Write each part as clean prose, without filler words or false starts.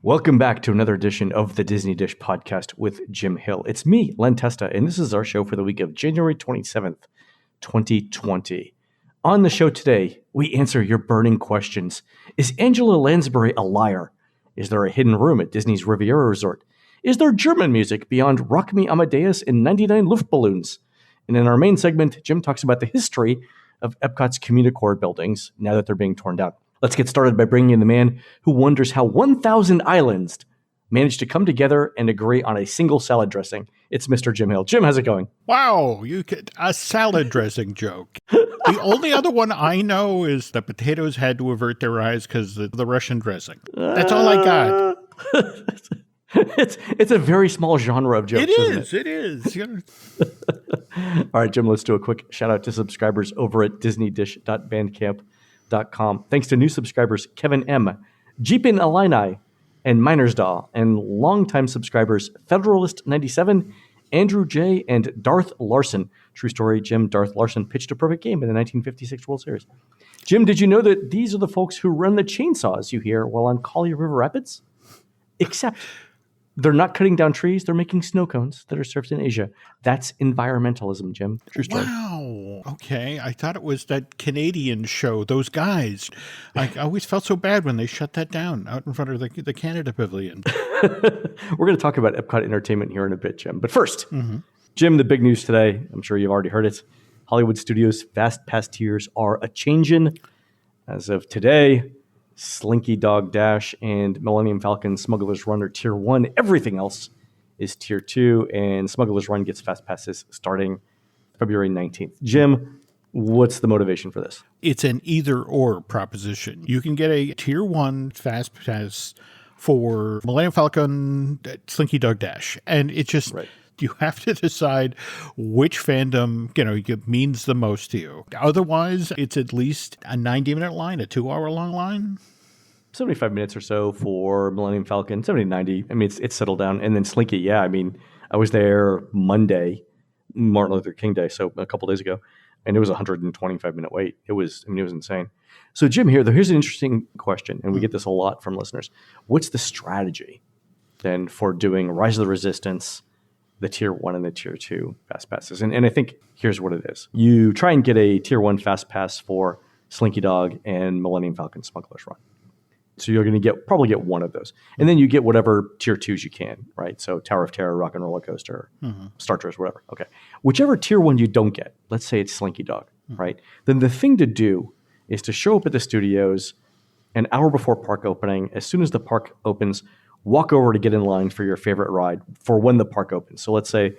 Welcome back to another edition of the Disney Dish podcast with Jim Hill. It's me, Len Testa, and this is our show for the week of January 27th, 2020. On the show today, we answer your burning questions. Is Angela Lansbury a liar? Is there a hidden room at Disney's Riviera Resort? Is there German music beyond Rock Me Amadeus and 99 Luftballons? And in our main segment, Jim talks about the history of Epcot's Communicore buildings now that they're being torn down. Let's get started by bringing in the man who wonders how 1,000 islands managed to come together and agree on a single salad dressing. It's Mr. Jim Hill. Jim, how's it going? Wow, a salad dressing joke. The only other one I know is the potatoes had to avert their eyes because of the Russian dressing. That's all I got. It's a very small genre of jokes, It is. All right, Jim, let's do a quick shout out to subscribers over at disneydish.bandcamp.com. Thanks to new subscribers Kevin M., Jeepin Illini, and Minersdaw, and longtime subscribers Federalist 97, Andrew J., and Darth Larson. True story, Jim, Darth Larson pitched a perfect game in the 1956 World Series. Jim, did you know that these are the folks who run the chainsaws you hear while on Collier River Rapids? Except they're not cutting down trees. They're making snow cones that are served in Asia. That's environmentalism, Jim. True story. Wow. Okay. I thought it was that Canadian show, those guys. I always felt so bad when they shut that down out in front of the Canada Pavilion. We're going to talk about Epcot Entertainment here in a bit, Jim. But first, Jim, the big news today, I'm sure you've already heard it. Hollywood Studios FastPass tiers are a changin'. As of today, Slinky Dog Dash and Millennium Falcon Smuggler's Run are Tier 1. Everything else is Tier 2, and Smuggler's Run gets Fast Passes starting February 19th. Jim, what's the motivation for this? It's an either-or proposition. You can get a Tier 1 Fast Pass for Millennium Falcon, Slinky Dog Dash, and it just... Right. You have to decide which fandom, means the most to you. Otherwise, it's at least a 90-minute line, a 2-hour-long line. 75 minutes or so for Millennium Falcon, 70, 90. I mean, it's settled down. And then Slinky, yeah, I mean, I was there Monday, Martin Luther King Day, so a couple days ago, and it was a 125-minute wait. It was insane. So, Jim, here's an interesting question, and we get this a lot from listeners. What's the strategy then for doing Rise of the Resistance, the Tier 1 and the Tier 2 Fast Passes? And I think here's what it is. You try and get a Tier 1 Fast Pass for Slinky Dog and Millennium Falcon Smuggler's Run. So you're going to probably get one of those. And then you get whatever Tier 2s you can, right? So Tower of Terror, Rock and Roller Coaster, Star Tours, whatever. Okay. Whichever Tier 1 you don't get, let's say it's Slinky Dog, right? Then the thing to do is to show up at the studios an hour before park opening. As soon as the park opens, walk over to get in line for your favorite ride for when the park opens. So let's say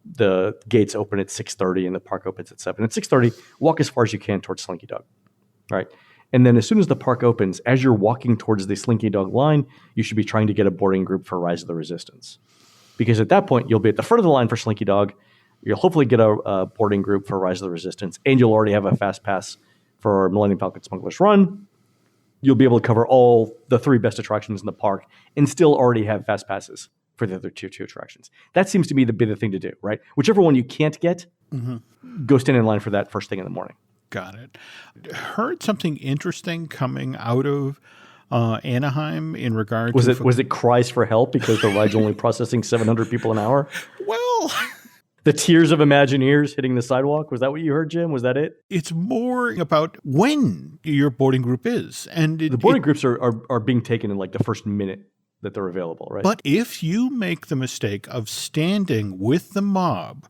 the gates open at 6:30 and the park opens at 7. At 6:30, walk as far as you can towards Slinky Dog. All right. And then as soon as the park opens, as you're walking towards the Slinky Dog line, you should be trying to get a boarding group for Rise of the Resistance. Because at that point, you'll be at the front of the line for Slinky Dog. You'll hopefully get a boarding group for Rise of the Resistance, and you'll already have a Fast Pass for Millennium Falcon Smuggler's Run. You'll be able to cover all the 3 best attractions in the park and still already have Fast Passes for the other Tier 2 attractions. That seems to be the big thing to do, right? Whichever one you can't get, go stand in line for that first thing in the morning. Got it. Heard something interesting coming out of Anaheim in regard to... Was it cries for help because the ride's only processing 700 people an hour? Well... The tears of Imagineers hitting the sidewalk? Was that what you heard, Jim? Was that it? It's more about when your boarding group is. And the boarding groups are being taken in like the first minute that they're available, right? But if you make the mistake of standing with the mob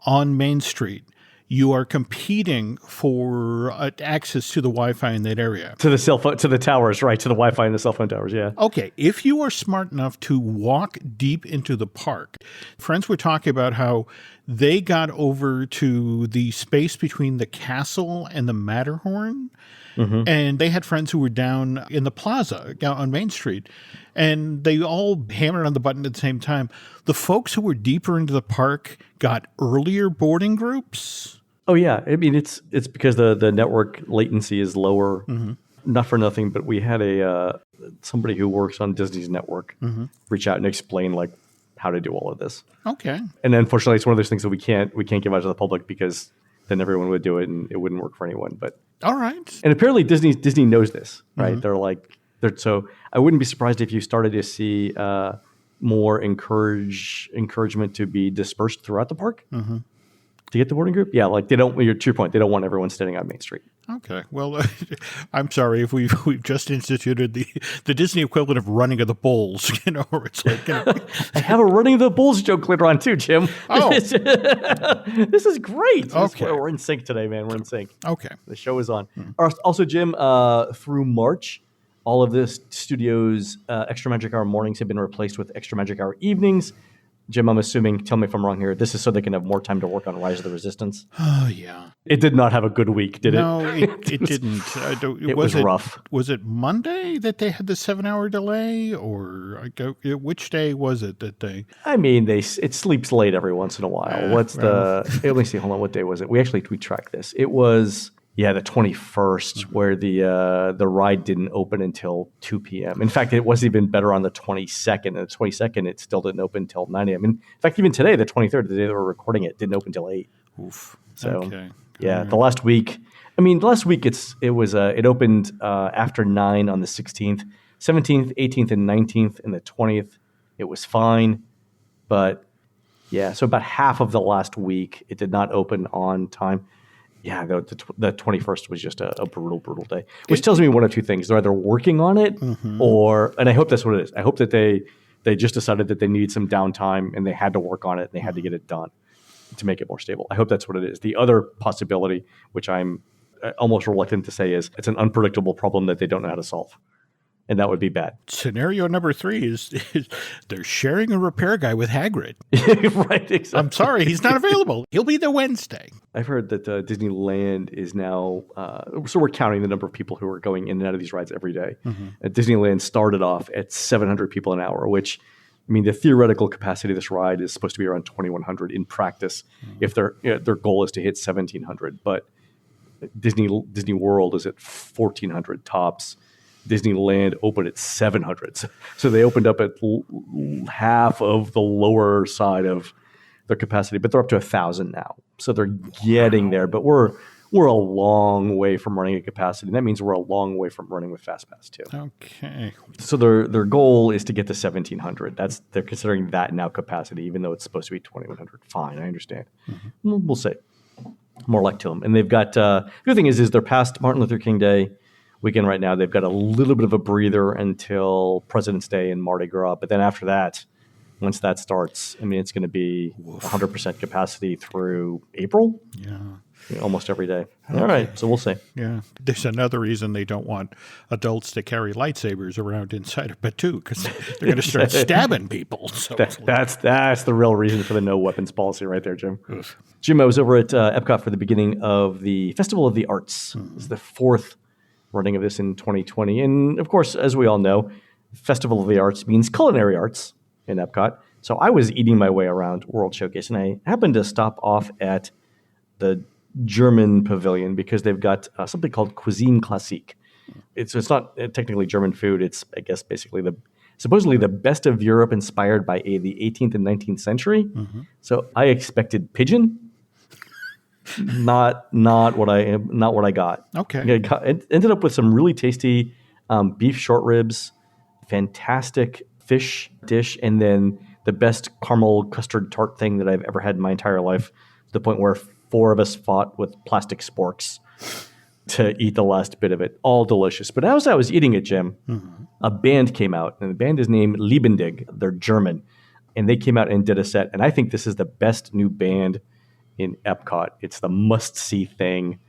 on Main Street, you are competing for access to the Wi-Fi in that area. To the cell phone, to the towers, right? To the Wi-Fi in the cell phone towers, yeah. Okay, if you are smart enough to walk deep into the park, friends were talking about how they got over to the space between the castle and the Matterhorn, and they had friends who were down in the plaza down on Main Street, and they all hammered on the button at the same time. The folks who were deeper into the park got earlier boarding groups. Oh, yeah. I mean, it's because the network latency is lower. Not for nothing, but we had somebody who works on Disney's network reach out and explain like how to do all of this. Okay. And unfortunately, it's one of those things that we can't give out to the public because then everyone would do it and it wouldn't work for anyone. But all right. And apparently Disney knows this, right? They're like, So I wouldn't be surprised if you started to see more encouragement to be dispersed throughout the park to get the boarding group. Yeah, like they don't. To your point, they don't want everyone standing on Main Street. Okay. Well, I'm sorry if we've just instituted the Disney equivalent of running of the bulls. Where it's like, I have a running of the bulls joke later on too, Jim. Oh, this is great. Okay. We're in sync today, man. We're in sync. Okay. The show is on. Also, Jim, through March, all of the studio's Extra Magic Hour mornings have been replaced with Extra Magic Hour evenings. Jim, I'm assuming, tell me if I'm wrong here, this is so they can have more time to work on Rise of the Resistance? Oh, yeah. It did not have a good week, did it? No, it didn't. It was rough. Was it Monday that they had the 7-hour delay? Or which day was it that they... I mean, it sleeps late every once in a while. Let me see. Hold on. What day was it? We tracked this. It was... Yeah, the 21st, where the ride didn't open until 2 p.m. In fact, it wasn't even better on the 22nd. And the 22nd, it still didn't open until 9 a.m. In fact, even today, the 23rd, the day they were recording it, didn't open until 8. Oof. So, okay. Yeah, the last week. I mean, the last week it opened after 9 on the 16th, 17th, 18th, and 19th, and the 20th. It was fine, but yeah. So about half of the last week, it did not open on time. Yeah, the 21st was just a brutal, brutal day, which tells me one of two things. They're either working on it and I hope that's what it is. I hope that they just decided that they needed some downtime and they had to work on it and they had to get it done to make it more stable. I hope that's what it is. The other possibility, which I'm almost reluctant to say, is it's an unpredictable problem that they don't know how to solve. And that would be bad. Scenario number 3 is they're sharing a repair guy with Hagrid. Right, exactly. I'm sorry, he's not available. He'll be there Wednesday. I've heard that Disneyland is now, so we're counting the number of people who are going in and out of these rides every day. Disneyland started off at 700 people an hour, which, I mean, the theoretical capacity of this ride is supposed to be around 2,100 in practice if their goal is to hit 1,700. But Disney World is at 1,400 tops. Disneyland opened at 700. So they opened up at half of the lower side of their capacity, but they're up to 1,000 now. So they're getting there, but we're a long way from running at capacity. And that means we're a long way from running with FastPass too. Okay. So their goal is to get to 1,700. They're considering that now capacity, even though it's supposed to be 2,100. Fine, I understand. We'll see. More luck to them. And they've got the good thing is they're past Martin Luther King Day weekend right now. They've got a little bit of a breather until President's Day and Mardi Gras, but then after that, once that starts, I mean, it's going to be 100% capacity through April. Yeah, almost every day. Okay. All right, so we'll see. Yeah, there's another reason they don't want adults to carry lightsabers around inside of Batu, because they're going to start stabbing people. So that's the real reason for the no weapons policy right there, Jim. Jim, I was over at Epcot for the beginning of the Festival of the Arts. This is the 4th running of this in 2020. And of course, as we all know, Festival of the Arts means culinary arts in Epcot. So I was eating my way around World Showcase, and I happened to stop off at the German pavilion because they've got something called Cuisine Classique. It's not technically German food. It's, I guess, basically supposedly the best of Europe inspired by the 18th and 19th century. So I expected pigeon. Not what I got. Okay. It ended up with some really tasty beef short ribs, fantastic fish dish, and then the best caramel custard tart thing that I've ever had in my entire life, to the point where 4 of us fought with plastic sporks to eat the last bit of it. All delicious. But as I was eating it, Jim, a band came out, and the band is named Liebendig. They're German, and they came out and did a set, and I think this is the best new band in Epcot. It's the must-see thing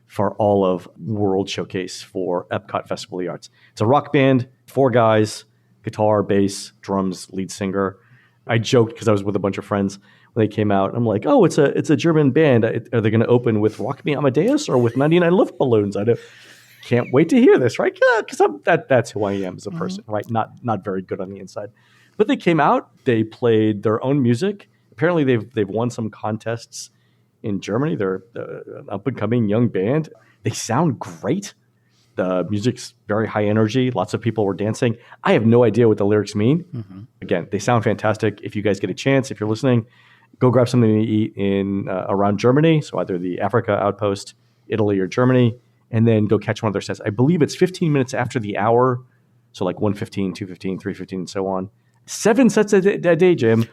for all of World Showcase for Epcot Festival of the Arts. It's a rock band, 4 guys, guitar, bass, drums, lead singer. I joked because I was with a bunch of friends when they came out. I'm like, oh, it's a German band. Are they going to open with Rock Me Amadeus or with 99 Luftballons? I can't wait to hear this, right? Because that's who I am as a person, right? Not very good on the inside. But they came out. They played their own music. Apparently, they've won some contests in Germany. They're an up-and-coming young band. They sound great. The music's very high energy. Lots of people were dancing. I have no idea what the lyrics mean. Again, they sound fantastic. If you guys get a chance, if you're listening, go grab something to eat in around Germany. So either the Africa Outpost, Italy, or Germany, and then go catch one of their sets. I believe it's 15 minutes after the hour So like 1:15, 2:15, 3:15, and so on. 7 sets a day, Jim,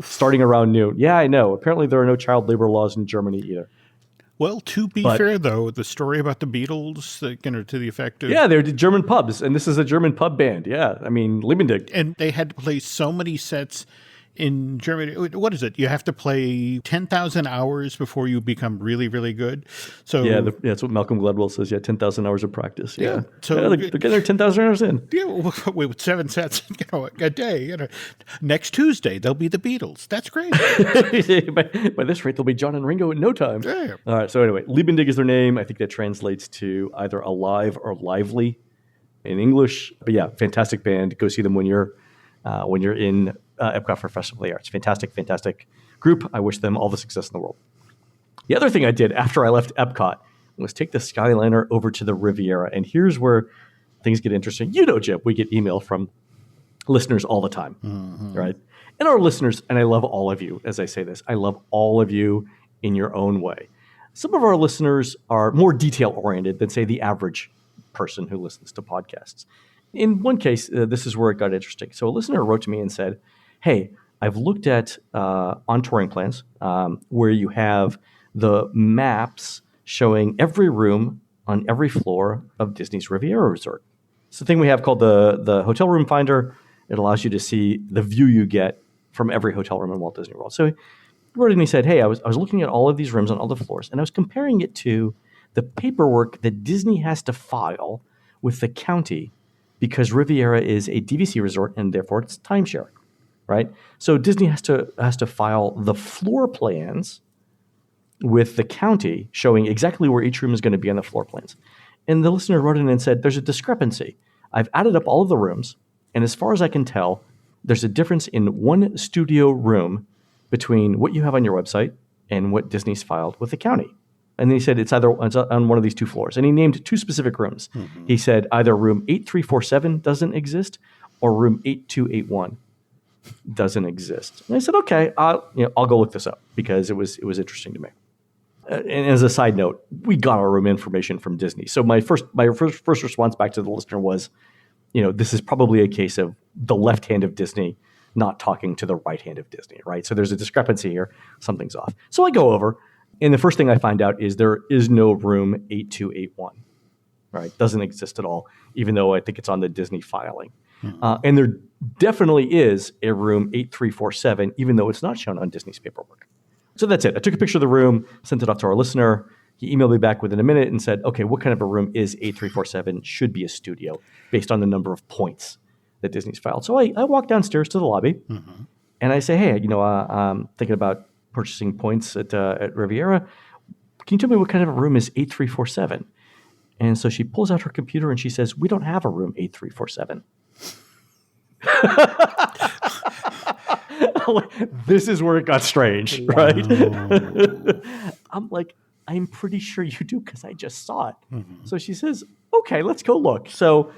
starting around noon. Yeah, I know. Apparently there are no child labor laws in Germany either. Well, to be fair, though, the story about the Beatles, to the effect of... Yeah, they're German pubs, and this is a German pub band. Yeah, I mean, Liebendig. And they had to play so many sets in Germany. What is it? You have to play 10,000 hours before you become really, really good. So yeah, that's what Malcolm Gladwell says. Yeah, 10,000 hours of practice. Yeah, so they're getting their 10,000 hours in. Yeah, with 7 sets, a day. Next Tuesday they'll be the Beatles. That's great. By this rate, they'll be John and Ringo in no time. Yeah. All right. So anyway, Liebendig is their name. I think that translates to either alive or lively in English. But yeah, fantastic band. Go see them when you're in Epcot for Festival of the Arts. Fantastic group. I wish them all the success in the world. The other thing I did after I left Epcot was take the Skyliner over to the Riviera. And here's where things get interesting. Jim, we get email from listeners all the time, right? And our listeners, and I love all of you as I say this, I love all of you in your own way. Some of our listeners are more detail-oriented than, say, the average person who listens to podcasts. In one case, this is where it got interesting. So a listener wrote to me and said, hey, I've looked at on touring plans where you have the maps showing every room on every floor of Disney's Riviera Resort. It's the thing we have called the Hotel Room Finder. It allows you to see the view you get from every hotel room in Walt Disney World. So he wrote and he said, hey, I was looking at all of these rooms on all the floors, and I was comparing it to the paperwork that Disney has to file with the county because Riviera is a DVC resort and therefore it's timeshare, right? So Disney has to file the floor plans with the county showing exactly where each room is going to be on the floor plans. And the listener wrote in and said, there's a discrepancy. I've added up all of the rooms, and as far as I can tell, there's a difference in one studio room between what you have on your website and what Disney's filed with the county. And then he said it's on one of these 2 floors. And he named 2 specific rooms. Mm-hmm. He said either room 8347 doesn't exist or room 8281 doesn't exist. And I said, okay, I'll go look this up because it was interesting to me. And as a side note, we got our room information from Disney. So my first response back to the listener was, this is probably a case of the left hand of Disney not talking to the right hand of Disney, right? So there's a discrepancy here. Something's off. So I go over, and the first thing I find out is there is no room 8281, right? Doesn't exist at all, even though I think it's on the Disney filing. Mm-hmm. And there definitely is a room 8347, even though it's not shown on Disney's paperwork. So that's it. I took a picture of the room, sent it off to our listener. He emailed me back within a minute and said, okay, what kind of a room is 8347? Should be a studio based on the number of points that Disney's filed. So I walk downstairs to the lobby and I say, hey, I'm thinking about purchasing points at Riviera. Can you tell me what kind of a room is 8347? And so she pulls out her computer and she says, we don't have a room 8347. This is where it got strange, right? I'm like, I'm pretty sure you do because I just saw it. Mm-hmm. So she says, okay, let's go look. So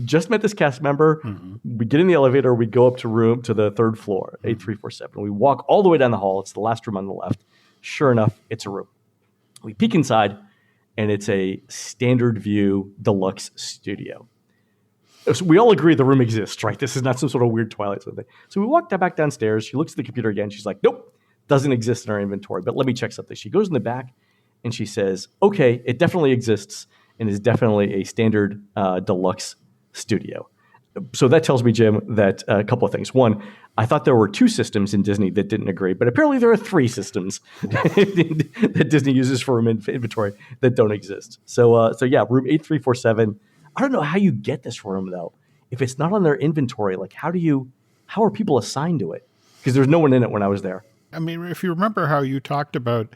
just met this cast member. Mm-hmm. We get in the elevator. We go up to the 3rd floor, 8347. We walk all the way down the hall. It's the last room on the left. Sure enough, it's a room. We peek inside, and it's a standard view deluxe studio. So we all agree the room exists, right? This is not some sort of weird Twilight Zone thing. So we walk back downstairs. She looks at the computer again. She's like, nope, doesn't exist in our inventory, but let me check something. She goes in the back, and she says, okay, it definitely exists and is definitely a standard deluxe studio. So that tells me, Jim, that a couple of things. One, I thought there were 2 systems in Disney that didn't agree, but apparently there are 3 systems that Disney uses for room inventory that don't exist. So yeah, room 8347. I don't know how you get this room though. If it's not on their inventory, like how are people assigned to it? Because there's no one in it when I was there. I mean, if you remember how you talked about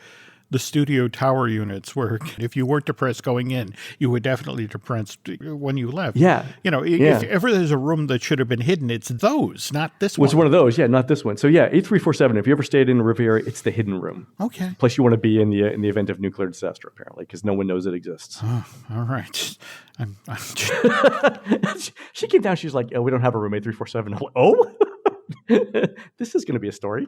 the studio tower units, where if you weren't depressed going in, you were definitely depressed when you left. Yeah. If ever there's a room that should have been hidden, it's those, not this one. It's one of those, yeah, not this one. So yeah, 8347, if you ever stayed in Riviera, it's the hidden room. Okay. Place you want to be in the event of nuclear disaster, apparently, because no one knows it exists. Oh, all right. She came down, she's like, oh, we don't have a room 8347. I'm like, oh? This is going to be a story.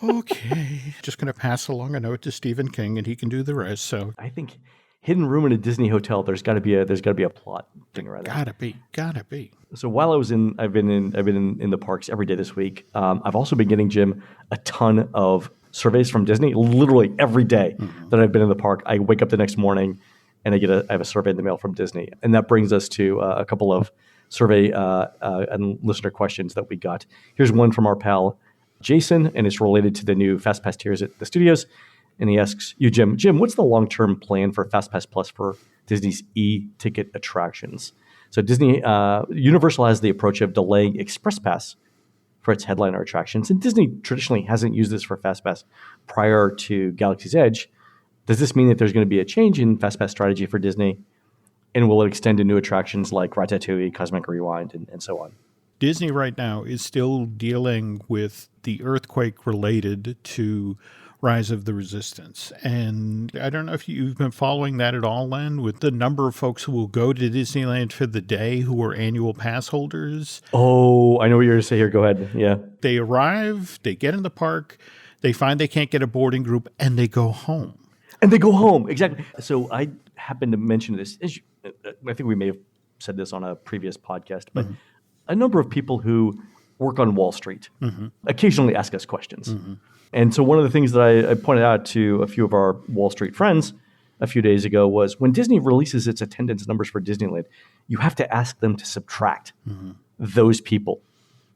Okay. Just going to pass along a note to Stephen King and he can do the rest. So I think hidden room in a Disney hotel. There's got to be a plot thing around that. Gotta be. So while I've been in the parks every day this week. I've also been getting, Jim, a ton of surveys from Disney. Literally every day that I've been in the park, I wake up the next morning and I have a survey in the mail from Disney. And that brings us to a couple of survey and listener questions that we got. Here's one from our pal Jason, and it's related to the new FastPass tiers at the studios. And he asks you, Jim, what's the long-term plan for FastPass Plus for Disney's e-ticket attractions? So Universal has the approach of delaying Express Pass for its headliner attractions. And Disney traditionally hasn't used this for FastPass prior to Galaxy's Edge. Does this mean that there's going to be a change in FastPass strategy for Disney? And will it extend to new attractions like Ratatouille, Cosmic Rewind, and so on? Disney right now is still dealing with the earthquake related to Rise of the Resistance. And I don't know if you've been following that at all, Len, with the number of folks who will go to Disneyland for the day who are annual pass holders. Oh, I know what you're going to say here. Go ahead. Yeah. They arrive, they get in the park, they find they can't get a boarding group, and they go home. Exactly. So I happened to mention this. I think we may have said this on a previous podcast, but a number of people who work on Wall Street occasionally ask us questions. And so one of the things that I pointed out to a few of our Wall Street friends a few days ago was when Disney releases its attendance numbers for Disneyland, you have to ask them to subtract those people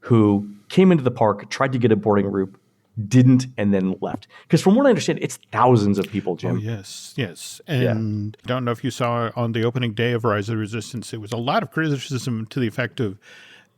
who came into the park, tried to get a boarding group, didn't, and then left. Because from what I understand, it's thousands of people, Jim. Oh, yes. And I don't know if you saw on the opening day of Rise of the Resistance, there was a lot of criticism to the effect of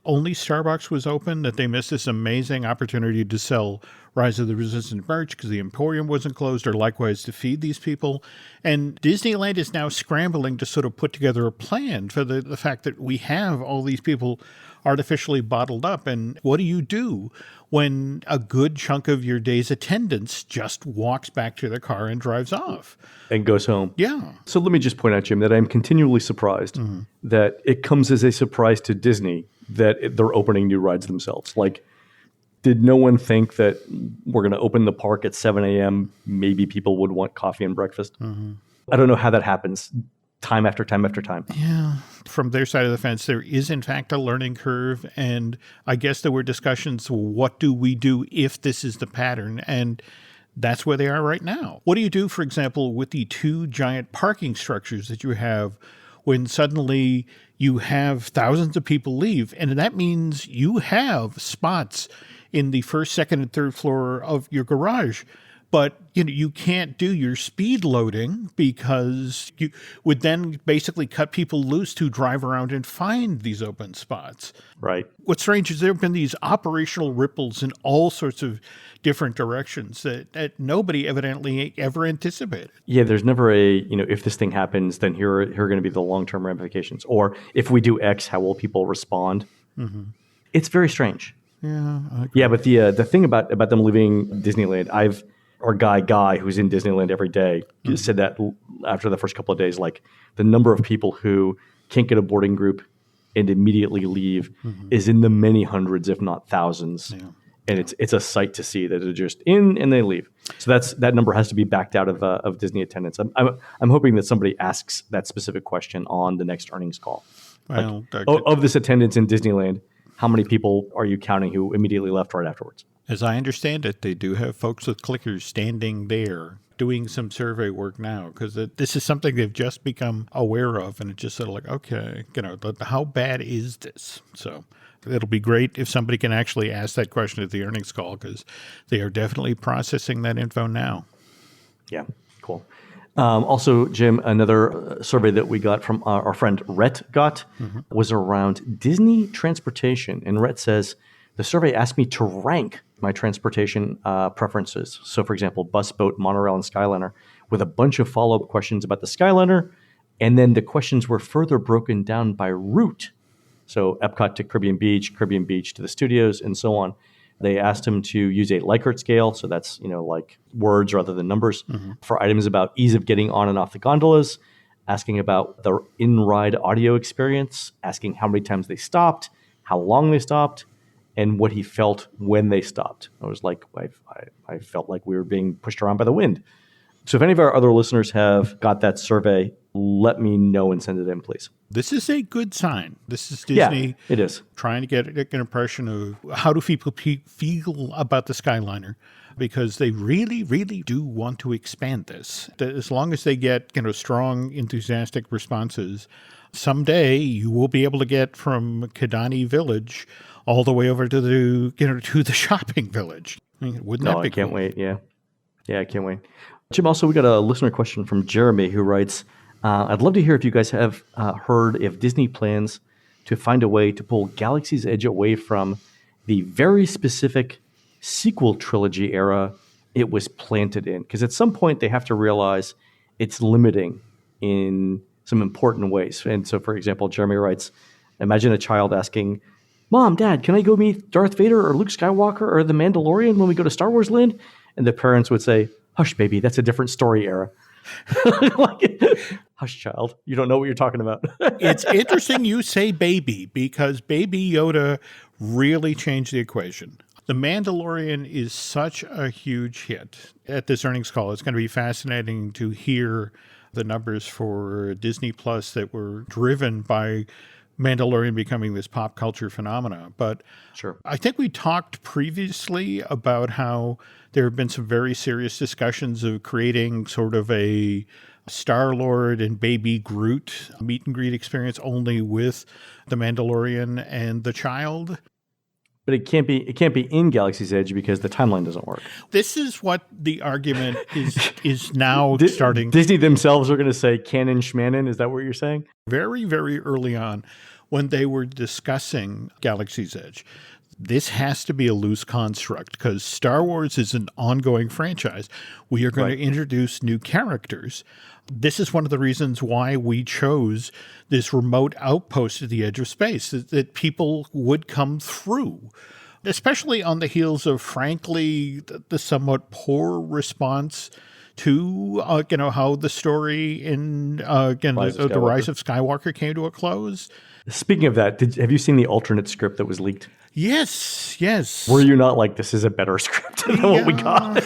only Starbucks was open, that they missed this amazing opportunity to sell Rise of the Resistance merch because the Emporium wasn't closed, or likewise to feed these people. And Disneyland is now scrambling to sort of put together a plan for the fact that we have all these people artificially bottled up. And what do you do when a good chunk of your day's attendance just walks back to their car and drives off? And goes home. Yeah. So let me just point out, Jim, that I'm continually surprised that it comes as a surprise to Disney that they're opening new rides themselves. Like, did no one think that we're going to open the park at 7 a.m.? Maybe people would want coffee and breakfast. I don't know how that happens time after time after time. Yeah. From their side of the fence, there is, in fact, a learning curve. And I guess there were discussions, what do we do if this is the pattern? And that's where they are right now. What do you do, for example, with the two giant parking structures that you have when suddenly you have thousands of people leave? And that means you have spots in the first, second, and third floor of your garage. But you can't do your speed loading because you would then basically cut people loose to drive around and find these open spots. Right. What's strange is there have been these operational ripples in all sorts of different directions that nobody evidently ever anticipated. Yeah, there's never if this thing happens, then here are going to be the long-term ramifications. Or if we do X, how will people respond? It's very strange. Yeah. Yeah, but the thing about them leaving Disneyland, our guy who's in Disneyland every day said that after the first couple of days, like the number of people who can't get a boarding group and immediately leave is in the many hundreds, if not thousands. Yeah. And it's a sight to see that they're just in and they leave. So that number has to be backed out of Disney attendance. I'm hoping that somebody asks that specific question on the next earnings call. Well, of this attendance in Disneyland, how many people are you counting who immediately left right afterwards? As I understand it, they do have folks with clickers standing there doing some survey work now, because this is something they've just become aware of, and it's just sort of like, okay, how bad is this? So it'll be great if somebody can actually ask that question at the earnings call, because they are definitely processing that info now. Yeah, cool. Also, Jim, another survey that we got from our friend Rhett was around Disney transportation. And Rhett says, the survey asked me to rank my transportation preferences. So, for example, bus, boat, monorail, and Skyliner, with a bunch of follow-up questions about the Skyliner. And then the questions were further broken down by route. So Epcot to Caribbean Beach to the studios, and so on. They asked him to use a Likert scale, so that's like words rather than numbers, for items about ease of getting on and off the gondolas, asking about the in-ride audio experience, asking how many times they stopped, how long they stopped, and what he felt when they stopped. I was like, I felt like we were being pushed around by the wind. So if any of our other listeners have got that survey let me know and send it in, please. This is a good sign. This is Yeah, Disney it is. trying to get an impression of how do people feel about the Skyliner, because they really, really do want to expand this. As long as they get strong, enthusiastic responses, someday you will be able to get from Kidani Village all the way over to the to the shopping village. I mean, wouldn't that be I can't cool? wait. Yeah, I can't wait. Jim, also we got a listener question from Jeremy who writes, "I'd love to hear if you guys have heard if Disney plans to find a way to pull Galaxy's Edge away from the very specific sequel trilogy era it was planted in, because at some point they have to realize it's limiting in some important ways." And so, for example, Jeremy writes, "Imagine a child asking, 'Mom, Dad, can I go meet Darth Vader or Luke Skywalker or the Mandalorian when we go to Star Wars Land?' And the parents would say, 'Hush, baby, that's a different story era.'" Like, hush, child. You don't know what you're talking about. It's interesting you say baby, because Baby Yoda really changed the equation. The Mandalorian is such a huge hit at this earnings call. It's going to be fascinating to hear the numbers for Disney Plus that were driven by Mandalorian becoming this pop culture phenomena. But Sure. I think we talked previously about how there have been some very serious discussions of creating sort of a Star-Lord and Baby Groot meet and greet experience only with the Mandalorian and the child. But it can't be in Galaxy's Edge because the timeline doesn't work. This is what the argument is now starting. Disney themselves are going to say canon schmanon. Is that what you're saying? Very, very early on, when they were discussing Galaxy's Edge, this has to be a loose construct because Star Wars is an ongoing franchise. We are going to introduce new characters. This is one of the reasons why we chose this remote outpost at the edge of space, that people would come through, especially on the heels of, frankly, the somewhat poor response to how the story in the Rise of Skywalker came to a close. Speaking of that, have you seen the alternate script that was leaked? Yes. Were you not like, this is a better script than what we got?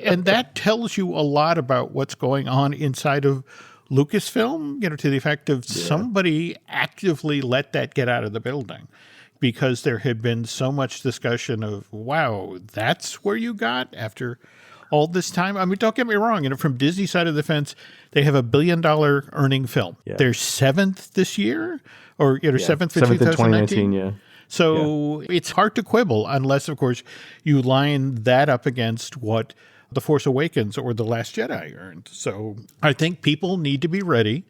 And that tells you a lot about what's going on inside of Lucasfilm, to the effect of somebody actively let that get out of the building, because there had been so much discussion of, wow, that's where you got after all this time. I mean, don't get me wrong. From Disney's side of the fence, they have $1 billion earning film. Yeah. Their seventh this year, or seventh for Seventh in 2019. 2019, yeah. So it's hard to quibble unless, of course, you line that up against what The Force Awakens or The Last Jedi earned. So I think people need to be ready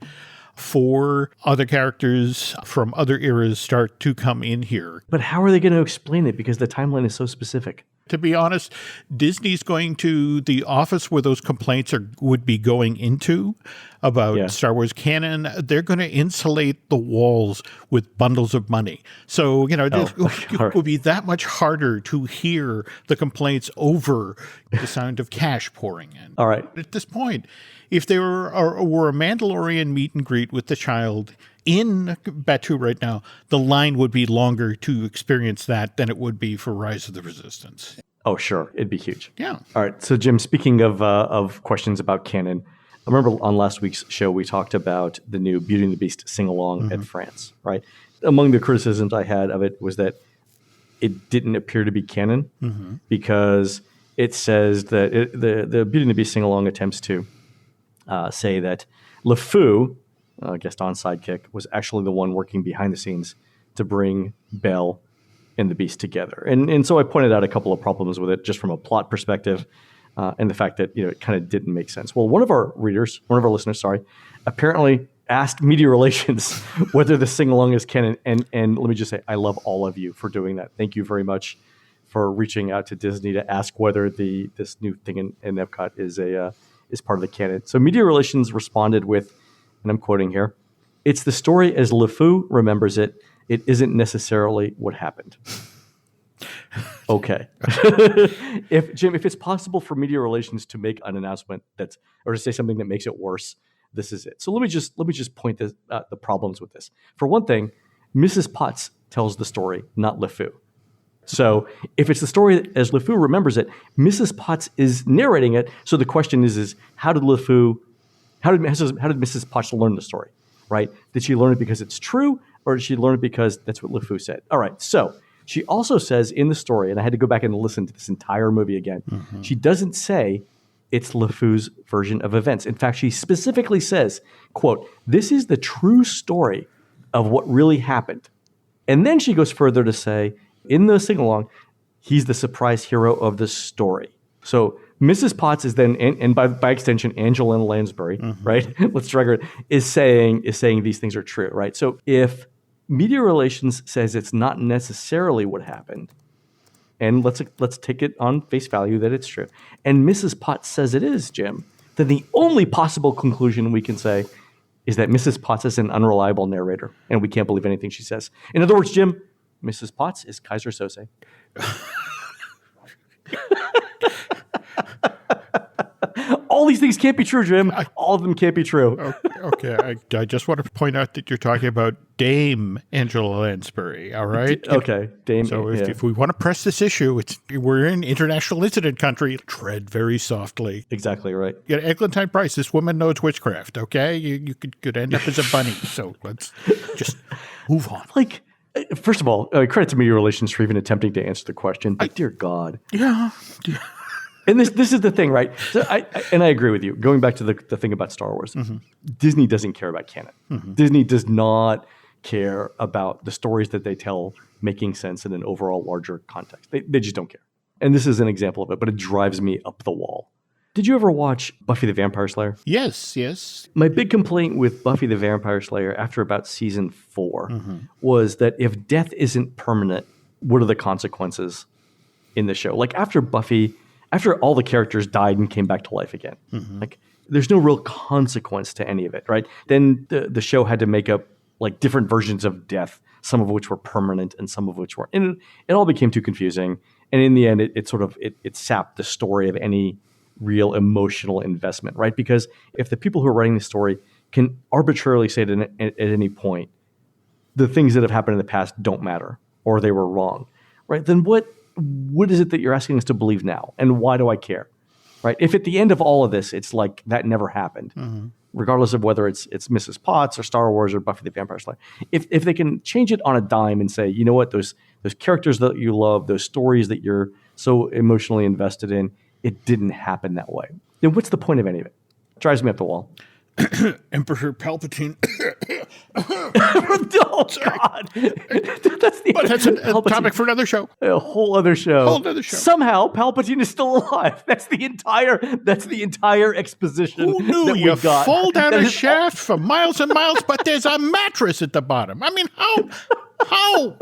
for other characters from other eras start to come in here. But how are they going to explain it? Because the timeline is so specific. To be honest, Disney's going to the office where those complaints would be going into about Star Wars canon. They're going to insulate the walls with bundles of money. So, it would be that much harder to hear the complaints over the sound of cash pouring in. All right. At this point, if there were a Mandalorian meet and greet with the child in Batuu right now, the line would be longer to experience that than it would be for Rise of the Resistance. Oh, sure. It'd be huge. Yeah. All right. So, Jim, speaking of questions about canon, I remember on last week's show, we talked about the new Beauty and the Beast sing-along at France, right? Among the criticisms I had of it was that it didn't appear to be canon because it says that the Beauty and the Beast sing-along attempts to say that LeFou, Gaston's sidekick, was actually the one working behind the scenes to bring Belle and the Beast together. And so I pointed out a couple of problems with it just from a plot perspective and the fact that it kind of didn't make sense. Well, one of our listeners, apparently asked Media Relations whether the sing-along is canon. And let me just say, I love all of you for doing that. Thank you very much for reaching out to Disney to ask whether this new thing in Epcot is part of the canon. So Media Relations responded with, and I'm quoting here, "It's the story as LeFou remembers it. It isn't necessarily what happened." Okay. If it's possible for Media Relations to make an announcement or to say something that makes it worse, this is it. So let me just point out the problems with this. For one thing, Mrs. Potts tells the story, not LeFou. So if it's the story as LeFou remembers it, Mrs. Potts is narrating it. So the question is how did LeFou How did Mrs. Potts learn the story, right? Did she learn it because it's true, or did she learn it because that's what LeFou said? All right, so she also says in the story, and I had to go back and listen to this entire movie again, she doesn't say it's LeFou's version of events. In fact, she specifically says, quote, "This is the true story of what really happened." And then she goes further to say, in the sing-along, he's the surprise hero of the story. So Mrs. Potts is then, and by extension, Angela Lansbury, right? Let's drag her, is saying these things are true, right? So if media relations says it's not necessarily what happened, and let's take it on face value that it's true, and Mrs. Potts says it is, Jim, then the only possible conclusion we can say is that Mrs. Potts is an unreliable narrator, and we can't believe anything she says. In other words, Jim, Mrs. Potts is Kaiser Sose. All these things can't be true, Jim. All of them can't be true. Okay, I just want to point out that you're talking about Dame Angela Lansbury, all right? Okay, Dame. So if we want to press this issue, we're in international incident country. Tread very softly. Exactly right. Yeah, Eglantine Price, this woman knows witchcraft, okay? You could end up as a bunny, so let's just move on. Like, first of all, credit to media relations for even attempting to answer the question, but dear God. Yeah. And this is the thing, right? So I agree with you. Going back to the thing about Star Wars, Disney doesn't care about canon. Disney does not care about the stories that they tell making sense in an overall larger context. They just don't care. And this is an example of it, but it drives me up the wall. Did you ever watch Buffy the Vampire Slayer? Yes. My big complaint with Buffy the Vampire Slayer after about season 4 was that if death isn't permanent, what are the consequences in the show? Like after all the characters died and came back to life again, like there's no real consequence to any of it, right? Then the show had to make up like different versions of death, some of which were permanent and some of which weren't. And it all became too confusing. And in the end, it sapped the story of any real emotional investment, right? Because if the people who are writing the story can arbitrarily say at any point, the things that have happened in the past don't matter, or they were wrong, right? Then what is it that you're asking us to believe now? And why do I care, right? If at the end of all of this, it's like that never happened, regardless of whether it's Mrs. Potts or Star Wars or Buffy the Vampire Slayer, if they can change it on a dime and say, you know what, those characters that you love, those stories that you're so emotionally invested in, it didn't happen that way, then what's the point of any of it? It drives me up the wall. Emperor Palpatine. Oh, God. That's a topic for another show. A whole other show. Somehow Palpatine is still alive. That's the entire exposition. Who knew that you we got. fall down a shaft for miles and miles, but there's a mattress at the bottom? I mean, how?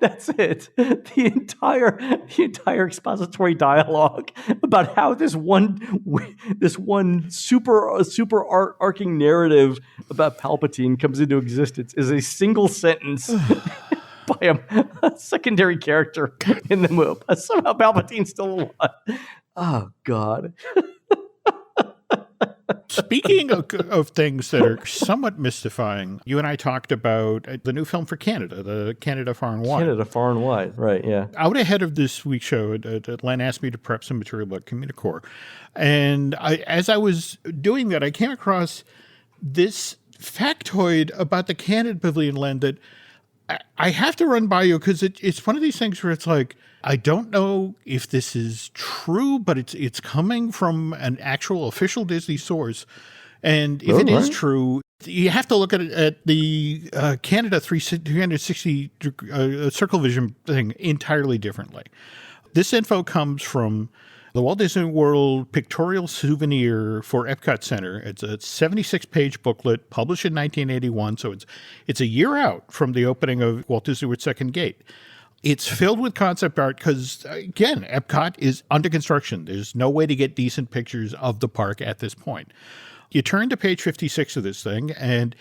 That's it. The entire expository dialogue about how this one super arcing narrative about Palpatine comes into existence is a single sentence by a secondary character in the movie. Somehow Palpatine's still alive. Oh God. Speaking of things that are somewhat mystifying, you and I talked about the new film for Canada, the Canada Far and Wide. Canada Far and Wide, right, yeah. Out ahead of this week's show, Len asked me to prep some material about Communicore. And as I was doing that, I came across this factoid about the Canada Pavilion, Len, that I have to run by you because it's one of these things where it's like, I don't know if this is true, but it's coming from an actual official Disney source. And if it is true, you have to look at the Canada 360 Circle Vision thing entirely differently. This info comes from the Walt Disney World Pictorial Souvenir for Epcot Center. It's a 76-page booklet published in 1981, so it's a year out from the opening of Walt Disney World's Second Gate. It's filled with concept art because, again, Epcot is under construction. There's no way to get decent pictures of the park at this point. You turn to page 56 of this thing, and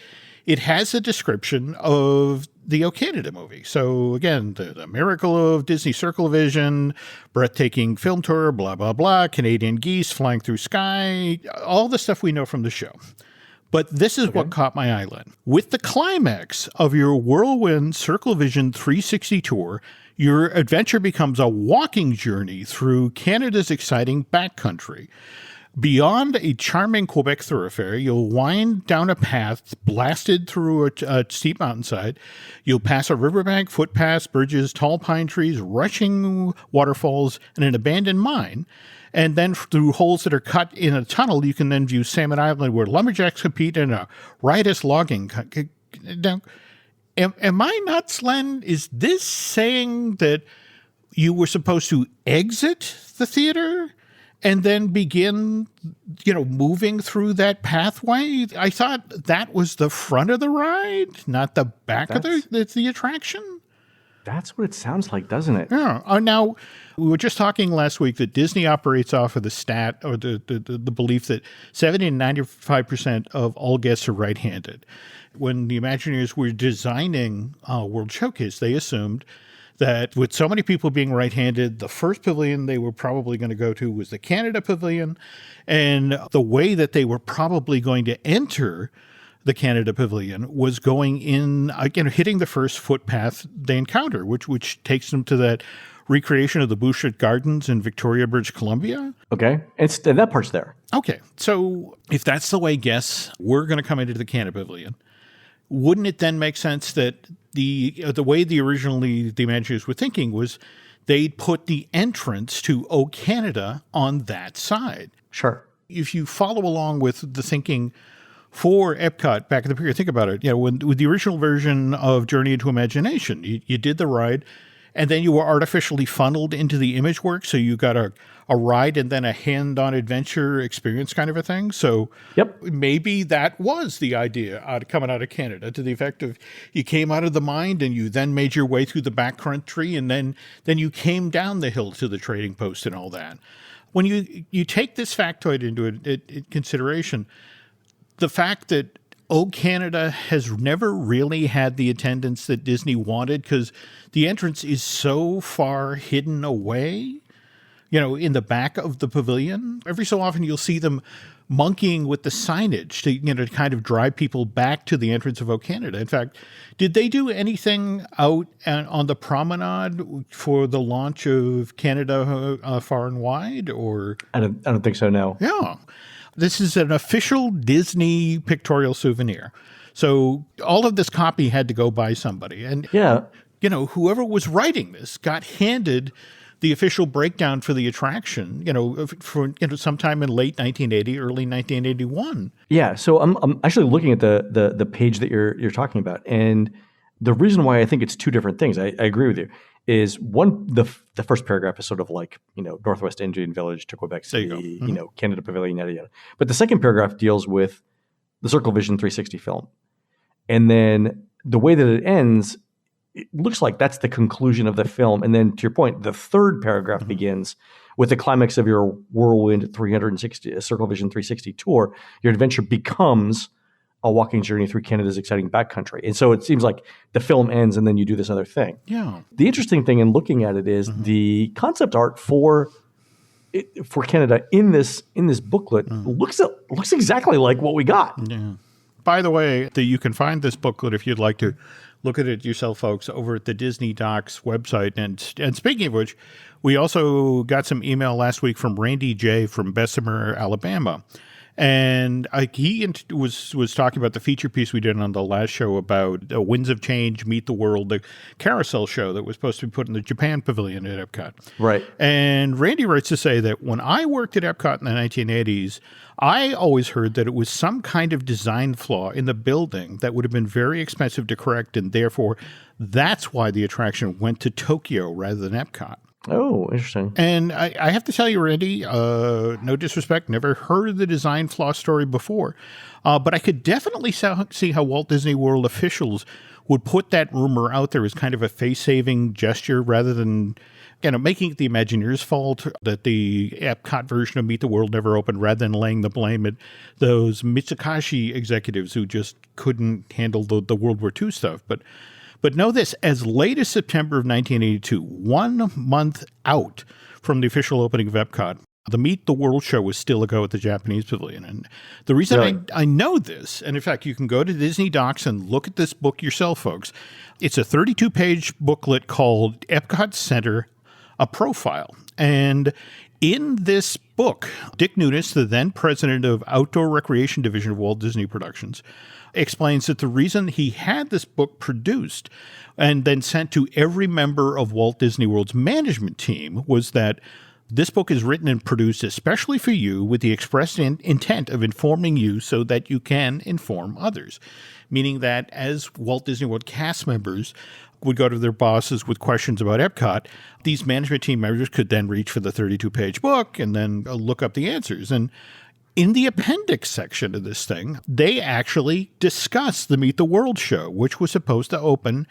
it has a description of the O Canada movie. So, again, the miracle of Disney Circle Vision, breathtaking film tour, blah, blah, blah, Canadian geese flying through sky, all the stuff we know from the show. But this is what caught my eye, Len. With the climax of your Whirlwind Circle Vision 360 tour, your adventure becomes a walking journey through Canada's exciting backcountry. Beyond a charming Quebec thoroughfare, you'll wind down a path blasted through a steep mountainside. You'll pass a riverbank, footpaths, bridges, tall pine trees, rushing waterfalls, and an abandoned mine. And then through holes that are cut in a tunnel, you can then view Salmon Island, where lumberjacks compete in a riotous logging. Now, am I nuts, Len? Is this saying that you were supposed to exit the theater and then begin, moving through that pathway? I thought that was the front of the ride, not the back of the attraction. That's what it sounds like, doesn't it? Yeah. Now, we were just talking last week that Disney operates off of the stat or the belief that 70 and 95% of all guests are right-handed. When the Imagineers were designing World Showcase, they assumed that with so many people being right-handed, the first pavilion they were probably going to go to was the Canada Pavilion. And the way that they were probably going to enter the Canada Pavilion was going in, hitting the first footpath they encounter, which takes them to that recreation of the Boucher Gardens in Victoria, British Columbia. Okay. And that part's there. Okay. So if that's the way guests were going to come into the Canada Pavilion, wouldn't it then make sense that the way the Imagineers were thinking was they'd put the entrance to O Canada on that side? Sure. If you follow along with the thinking for Epcot back in the period, think about it. With the original version of Journey into Imagination, you did the ride, and then you were artificially funneled into the image work, so you got a ride and then a hand-on adventure experience kind of a thing. So yep, maybe that was the idea coming out of Canada, to the effect of you came out of the mind and you then made your way through the backcountry, and then you came down the hill to the trading post and all that. When you take this factoid into consideration, the fact that O Canada has never really had the attendance that Disney wanted because the entrance is so far hidden away, in the back of the pavilion. Every so often you'll see them monkeying with the signage to kind of drive people back to the entrance of O Canada. In fact, did they do anything out on the promenade for the launch of Canada Far and Wide? Or I don't think so. No. Yeah. This is an official Disney pictorial souvenir. So all of this copy had to go by somebody. And, whoever was writing this got handed the official breakdown for the attraction, for sometime in late 1980, early 1981. Yeah. So I'm actually looking at the page that you're talking about. And the reason why I think it's two different things, I agree with you, is one, the first paragraph is sort of like, Northwest Indian Village to Quebec City, Canada Pavilion, yada, yada. But the second paragraph deals with the Circle Vision 360 film. And then the way that it ends, it looks like that's the conclusion of the film. And then to your point, the third paragraph begins with the climax of your Whirlwind 360, Circle Vision 360 tour. Your adventure becomes a walking journey through Canada's exciting backcountry. And so it seems like the film ends and then you do this other thing. Yeah. The interesting thing in looking at it is the concept art for Canada in this booklet looks exactly like what we got. Yeah. By the way, you can find this booklet if you'd like to look at it yourself, folks, over at the Disney Docs website. And speaking of which, we also got some email last week from Randy J. from Bessemer, Alabama. And he was talking about the feature piece we did on the last show about Winds of Change, Meet the World, the carousel show that was supposed to be put in the Japan Pavilion at Epcot. Right. And Randy writes to say that when I worked at Epcot in the 1980s, I always heard that it was some kind of design flaw in the building that would have been very expensive to correct, and therefore that's why the attraction went to Tokyo rather than Epcot. Oh, interesting. And I have to tell you, Randy, no disrespect, never heard of the design flaw story before, but I could definitely see how Walt Disney World officials would put that rumor out there as kind of a face-saving gesture rather than making it the Imagineers' fault that the Epcot version of Meet the World never opened, rather than laying the blame at those Mitsukashi executives who just couldn't handle the World War II stuff. But know this, as late as September of 1982, 1 month out from the official opening of Epcot, the Meet the World show was still a go at the Japanese Pavilion. And the reason I know this, and in fact, you can go to Disney Docs and look at this book yourself, folks. It's a 32-page booklet called Epcot Center, A Profile. And In this book, Dick Nunes, the then president of Outdoor Recreation Division of Walt Disney Productions, explains that the reason he had this book produced and then sent to every member of Walt Disney World's management team was that this book is written and produced especially for you with the express intent of informing you so that you can inform others. Meaning that as Walt Disney World cast members would go to their bosses with questions about Epcot, these management team members could then reach for the 32-page book and then look up the answers. And in the appendix section of this thing, they actually discuss the Meet the World show, which was supposed to open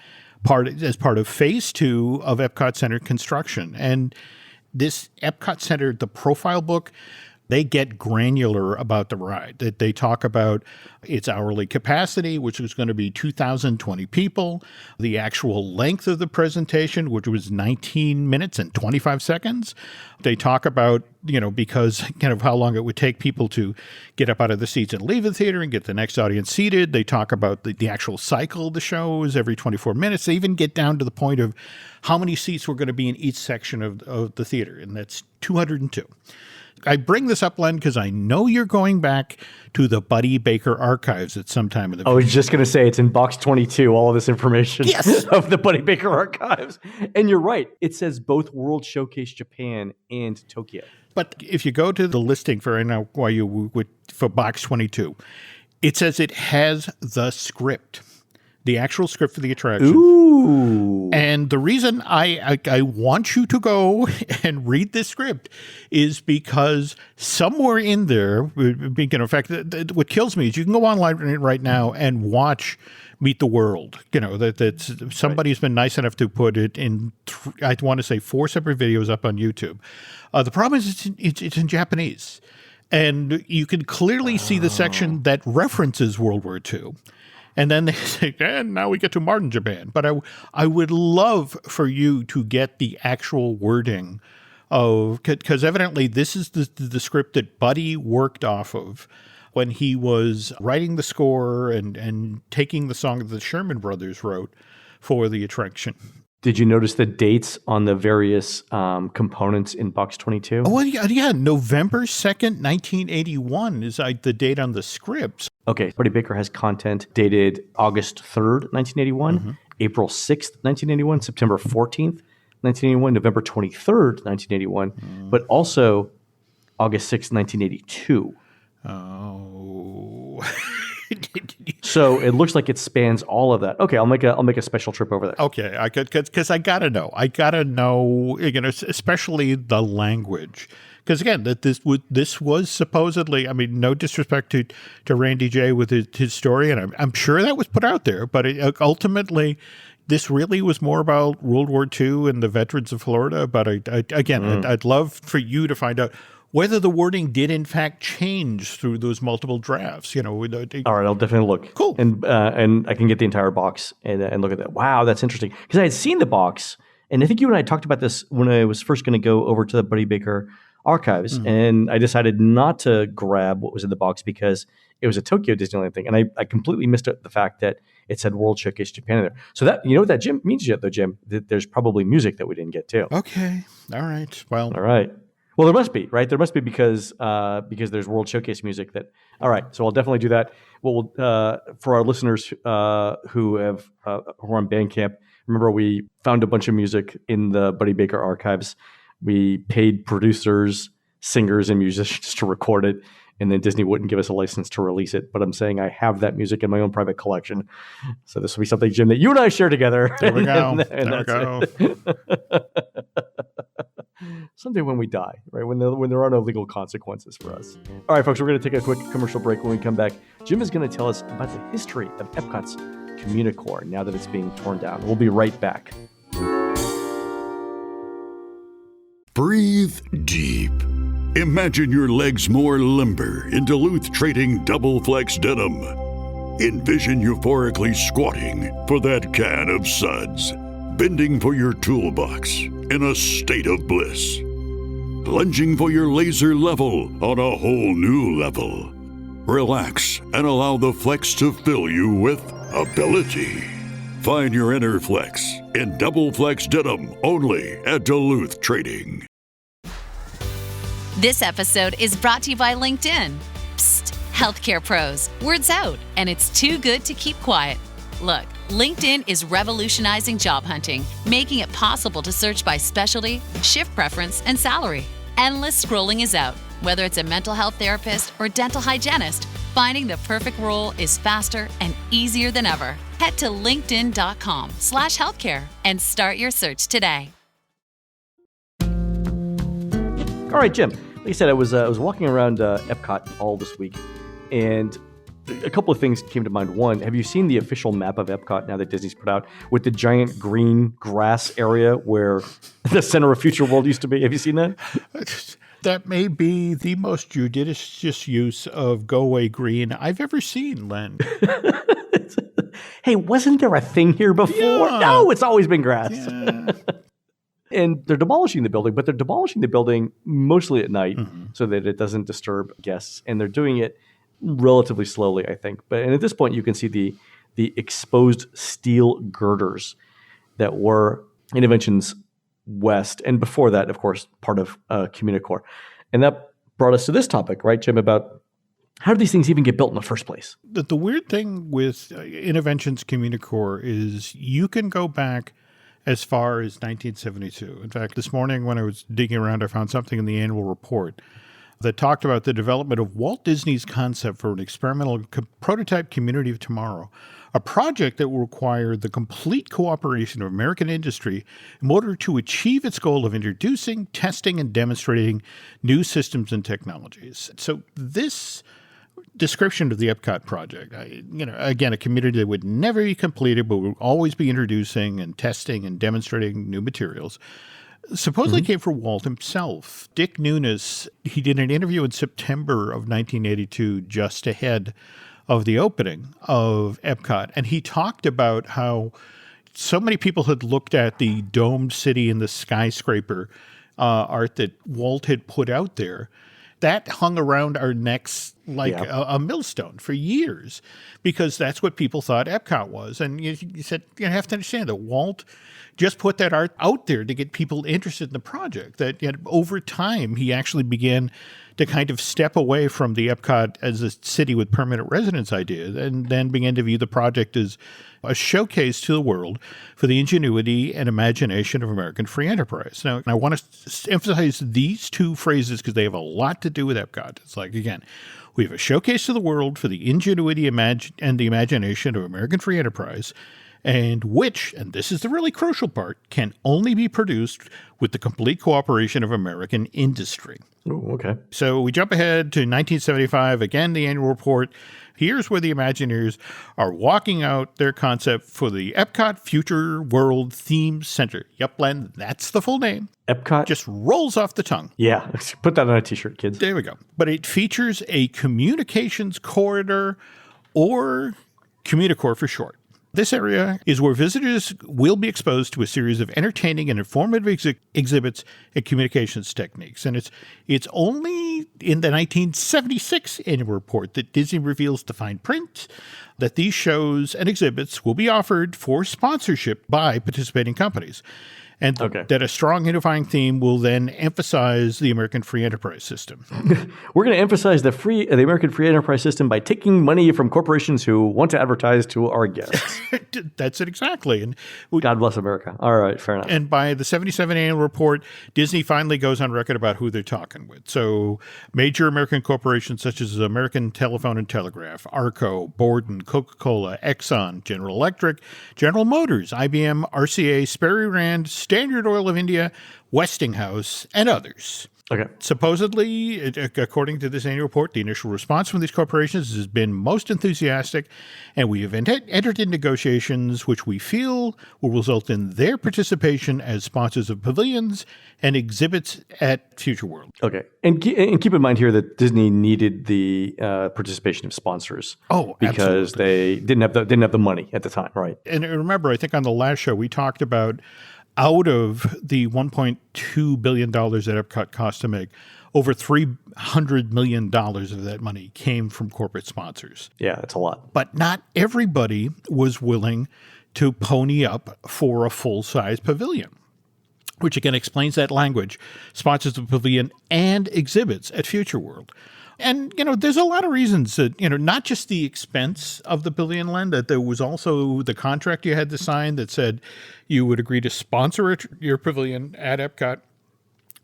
as part of Phase 2 of Epcot Center construction. And this Epcot Center, the profile book, they get granular about the ride. They talk about its hourly capacity, which was going to be 2,020 people, the actual length of the presentation, which was 19 minutes and 25 seconds. They talk about, because kind of how long it would take people to get up out of the seats and leave the theater and get the next audience seated. They talk about the actual cycle of the shows every 24 minutes. They even get down to the point of how many seats were going to be in each section of the theater, and that's 202. I bring this up, Len, because I know you're going back to the Buddy Baker archives at some time in the future. I was just going to say it's in box 22, all of this information of the Buddy Baker archives. And you're right. It says both World Showcase Japan and Tokyo. But if you go to the listing for for box 22, it says it has the script. The actual script for the attraction. Ooh. And the reason I want you to go and read this script is because somewhere in there, in fact, what kills me is you can go online right now and watch Meet the World. That somebody's been nice enough to put it in, I want to say 4 separate videos up on YouTube. The problem is it's in Japanese. And you can clearly see the section that references World War II. And then they say, and now we get to Martin Japan. But I would love for you to get the actual wording of, because evidently this is the script that Buddy worked off of when he was writing the score and taking the song that the Sherman Brothers wrote for the attraction. Did you notice the dates on the various components in box 22? Oh, well, yeah. November 2nd, 1981 is the date on the scripts. Okay. Buddy Baker has content dated August 3rd, 1981, April 6th, 1981, September 14th, 1981, November 23rd, 1981, but also August 6th, 1982. Oh. So it looks like it spans all of that. Okay, I'll make a special trip over there. Okay, I could, because I gotta know, especially the language. Because again, that this was supposedly, no disrespect to Randy J with his story, and I'm sure that was put out there, but ultimately, this really was more about World War II and the veterans of Florida. But I'd love for you to find out whether the wording did in fact change through those multiple drafts. All right, I'll definitely look. Cool. And I can get the entire box and look at that. Wow, that's interesting. Because I had seen the box, and I think you and I talked about this when I was first going to go over to the Buddy Baker archives, and I decided not to grab what was in the box because it was a Tokyo Disneyland thing, and I completely missed the fact that it said World Showcase Japan in there. So that, what that means yet, though, Jim, that there's probably music that we didn't get too. Okay. All right. Well. All right. Well, there must be, right? There must be because there's World Showcase music that. All right, so I'll definitely do that. Well, for our listeners who are on Bandcamp, remember we found a bunch of music in the Buddy Baker archives. We paid producers, singers, and musicians to record it, and then Disney wouldn't give us a license to release it. But I'm saying I have that music in my own private collection. So this will be something, Jim, that you and I share together. There we go. There we go. Someday when we die, right? When there are no legal consequences for us. All right, folks, we're going to take a quick commercial break. When we come back, Jim is going to tell us about the history of Epcot's Communicore now that it's being torn down. We'll be right back. Breathe deep. Imagine your legs more limber in Duluth Trading Double Flex Denim. Envision euphorically squatting for that can of suds, bending for your toolbox in a state of bliss, lunging for your laser level on a whole new level. Relax and allow the flex to fill you with ability. Find your inner flex in Double Flex Denim only at Duluth Trading. This episode is brought to you by LinkedIn. Psst, healthcare pros, word's out, and it's too good to keep quiet. Look, LinkedIn is revolutionizing job hunting, making it possible to search by specialty, shift preference, and salary. Endless scrolling is out. Whether it's a mental health therapist or dental hygienist, finding the perfect role is faster and easier than ever. Head to linkedin.com/healthcare and start your search today. All right, Jim. Like I said, I was walking around Epcot all this week, and a couple of things came to mind. One, have you seen the official map of Epcot now that Disney's put out with the giant green grass area where the center of Future World used to be? Have you seen that? That may be the most judicious use of go away green I've ever seen, Len. Hey, wasn't there a thing here before? Yeah. No, it's always been grass. Yeah. And they're demolishing the building, but they're demolishing the building mostly at night so that it doesn't disturb guests. And they're doing it relatively slowly, I think. And at this point, you can see the exposed steel girders that were Innoventions West. And before that, of course, part of Communicore. And that brought us to this topic, right, Jim, about how do these things even get built in the first place? The weird thing with Innoventions Communicore is you can go back as far as 1972. In fact, this morning when I was digging around, I found something in the annual report that talked about the development of Walt Disney's concept for an experimental prototype community of tomorrow, a project that will require the complete cooperation of American industry in order to achieve its goal of introducing, testing, and demonstrating new systems and technologies. So this description of the Epcot project, again, a community that would never be completed, but would always be introducing and testing and demonstrating new materials, supposedly came from Walt himself. Dick Nunes, he did an interview in September of 1982, just ahead of the opening of Epcot, and he talked about how so many people had looked at the domed city and the skyscraper art that Walt had put out there. That hung around our necks like a millstone for years because that's what people thought Epcot was. And you said, you have to understand that Walt just put that art out there to get people interested in the project. That over time, he actually began to kind of step away from the Epcot as a city with permanent residence idea and then began to view the project as a showcase to the world for the ingenuity and imagination of American free enterprise. Now, I want to emphasize these two phrases because they have a lot to do with Epcot. It's like, again, we have a showcase to the world for the ingenuity and the imagination of American free enterprise, and which, and this is the really crucial part, can only be produced with the complete cooperation of American industry. Ooh, okay. So we jump ahead to 1975, again, the annual report. Here's where the Imagineers are walking out their concept for the Epcot Future World Theme Center. Yep, Len, that's the full name. Epcot? Just rolls off the tongue. Yeah, put that on a t-shirt, kids. There we go. But it features a communications corridor, or Communicore for short. This area is where visitors will be exposed to a series of entertaining and informative exhibits and communications techniques. And it's only in the 1976 annual report that Disney reveals the fine print that these shows and exhibits will be offered for sponsorship by participating companies. And that a strong unifying theme will then emphasize the American free enterprise system. We're going to emphasize the American free enterprise system by taking money from corporations who want to advertise to our guests. That's it exactly. And God bless America. All right, fair enough. And by the 77 annual report, Disney finally goes on record about who they're talking with. So major American corporations such as American Telephone and Telegraph, Arco, Borden, Coca-Cola, Exxon, General Electric, General Motors, IBM, RCA, Sperry Rand, Standard Oil of India, Westinghouse, and others. Okay. Supposedly, according to this annual report, the initial response from these corporations has been most enthusiastic, and we have entered in negotiations which we feel will result in their participation as sponsors of pavilions and exhibits at Future World. Okay. And keep in mind here that Disney needed the participation of sponsors. Oh, because absolutely. they didn't have the money at the time, right? And remember, I think on the last show we talked about out of the $1.2 billion that Epcot cost to make, over $300 million of that money came from corporate sponsors. Yeah, that's a lot. But not everybody was willing to pony up for a full-size pavilion. which again explains that language, sponsors the pavilion and exhibits at Future World. And, there's a lot of reasons that, not just the expense of the pavilion, Len, that there was also the contract you had to sign that said you would agree to sponsor your pavilion at Epcot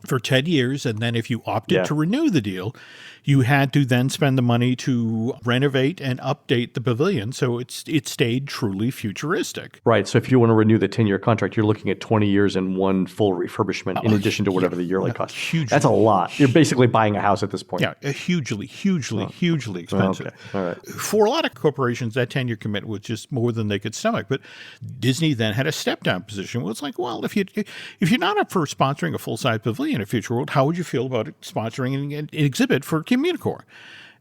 for 10 years. And then if you opted to renew the deal, you had to then spend the money to renovate and update the pavilion so it stayed truly futuristic. Right. So if you want to renew the 10-year contract, you're looking at 20 years and one full refurbishment in addition to whatever the yearly cost. That's a lot. You're basically buying a house at this point. Yeah, hugely expensive. Okay. All right. For a lot of corporations, that 10-year commitment was just more than they could stomach. But Disney then had a step-down position. Well, it's like, well, if you're not up for sponsoring a full-size pavilion at Future World, how would you feel about sponsoring an exhibit for Communicore?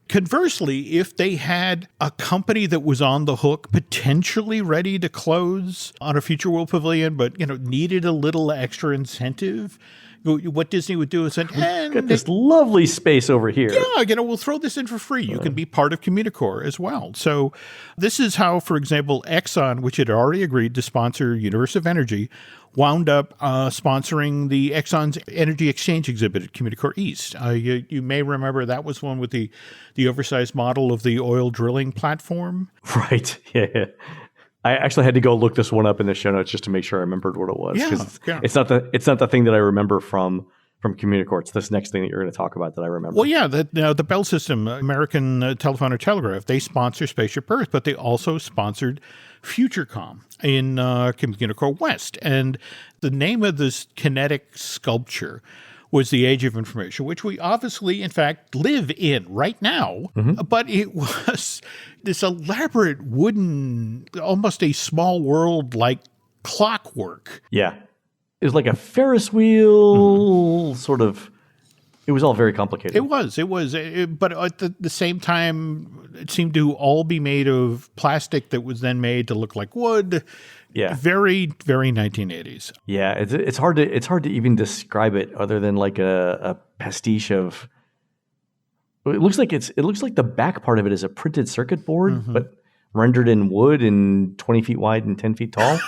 Conversely, if they had a company that was on the hook, potentially ready to close on a Future World pavilion, but needed a little extra incentive, what Disney would do is say, got this lovely space over here. Yeah, we'll throw this in for free. You can be part of Communicore as well. So this is how, for example, Exxon, which had already agreed to sponsor Universe of Energy, wound up sponsoring the Exxon's Energy Exchange exhibit at Communicore East. You may remember that was one with the oversized model of the oil drilling platform. Right. Yeah. I actually had to go look this one up in the show notes just to make sure I remembered what it was. Yeah. It's not the thing that I remember from Communicore. It's this next thing that you're going to talk about that I remember. Well, yeah, the Bell System, American Telephone and Telegraph, they sponsor Spaceship Earth, but they also sponsored FutureCom in Communicore West. And the name of this kinetic sculpture was the Age of Information, which we obviously, in fact, live in right now. Mm-hmm. But it was this elaborate wooden, almost a small world-like clockwork. Yeah. It was like a Ferris wheel sort of. It was all very complicated. It was. But at the same time, it seemed to all be made of plastic that was then made to look like wood. Yeah. Very, very 1980s. Yeah, it's hard to even describe it other than like a pastiche of. It looks like the back part of it is a printed circuit board, but rendered in wood and 20 feet wide and 10 feet tall.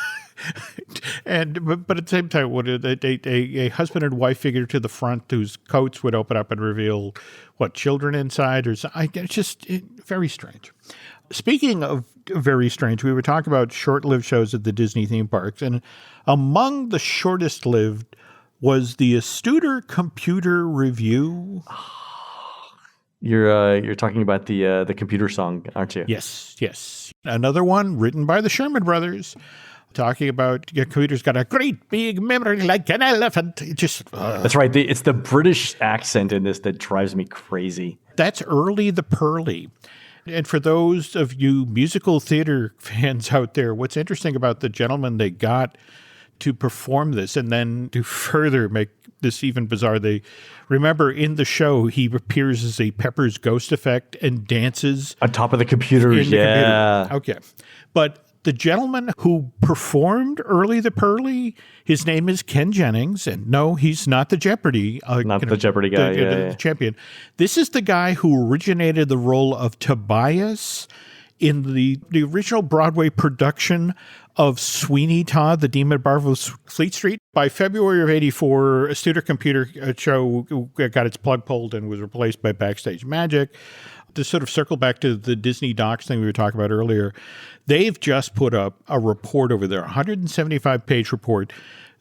But at the same time, what a husband and wife figure to the front whose coats would open up and reveal children inside, or it's just very strange. Speaking of very strange, we were talking about short-lived shows at the Disney theme parks, and among the shortest-lived was the Astuter Computer Review. You're talking about the computer song, aren't you? Yes. Another one written by the Sherman Brothers, talking about your computer's got a great big memory like an elephant. That's right. It's the British accent in this that drives me crazy. That's early the Pearly. And for those of you musical theater fans out there, what's interesting about the gentleman they got to perform this and then to further make this even bizarre, they remember in the show he appears as a Pepper's Ghost effect and dances on top of the computers. Yeah. Okay. But the gentleman who performed Early the Pearly, his name is Ken Jennings, and no, he's not the Jeopardy. The Jeopardy guy, the champion. This is the guy who originated the role of Tobias in the original Broadway production of Sweeney Todd, the Demon at Barville's Fleet Street. By February of '84, a Studer Computer show got its plug pulled and was replaced by Backstage Magic. To sort of circle back to the Disney Docs thing we were talking about earlier, they've just put up a report over there, a 175-page report